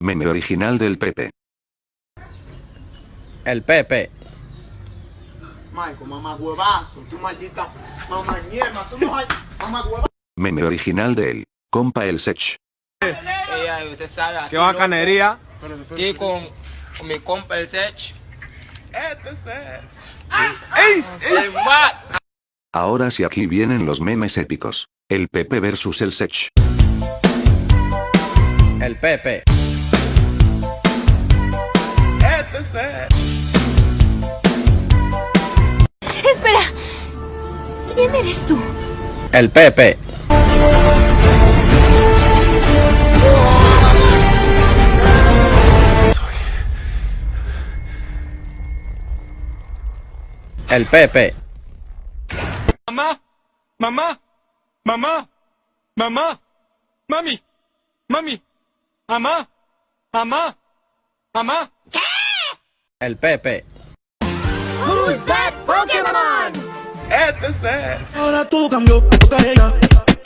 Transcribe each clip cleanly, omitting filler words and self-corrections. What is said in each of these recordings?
Meme original del Pepe. El Pepe. Michael, mamá huevazo, tu maldita mamá mierda, tú no hay mamá huevazo. Meme original del compa el Sech. Ella, usted sabe, aquí ¡Qué bacanería! aquí con mi compa el Sech. El Matt. Ahora sí, aquí vienen los memes épicos. El Pepe versus el Sech. El Pepe. Espera, ¿quién eres tú? El Pepe. El Pepe. Mamá, mamá, mamá, mamá, mami, mami, mamá, mamá, mamá. El Pepe. Who's that Pokémon? Ahora todo cambió, te toca a ella.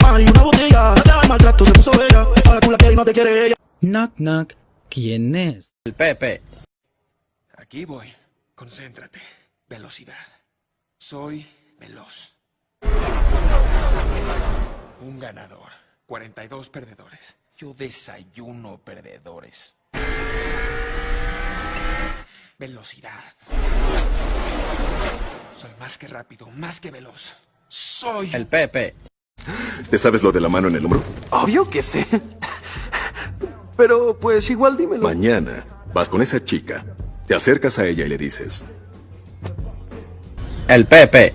Mari, una botella, no te va el maltrato, se puso bella. Ahora tú la quieres y no te quiere ella. Knock knock, ¿quién es? El Pepe. Aquí voy. Concéntrate. Velocidad. Soy veloz. Un ganador. 42 perdedores. Yo desayuno perdedores. Velocidad. Soy más que rápido, más que veloz. Soy... El Pepe. ¿Te sabes lo de la mano en el hombro? Obvio que sé. Pero pues igual dímelo. Mañana vas con esa chica, te acercas a ella y le dices: El Pepe.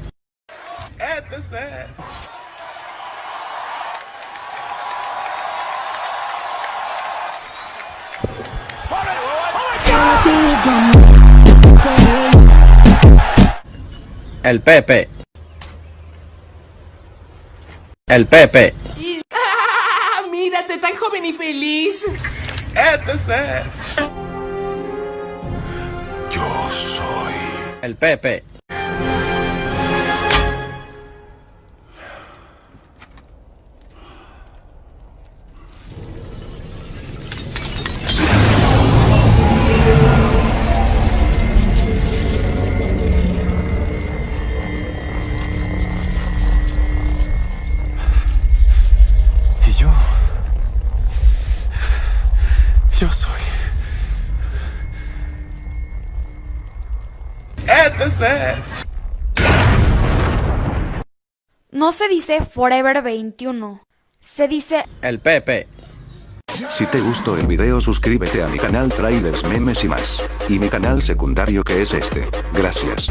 Ahora todo cambió, te toca a ella. El Pepe. El Pepe. ¡Ah! Mírate, tan joven y feliz. Yo soy. El Pepe. Y yo soy. No se dice Forever 21, se dice El Pepe. Si te gustó el video, suscríbete a mi canal Trailers, Memes y más. Y mi canal secundario, que es este. Gracias.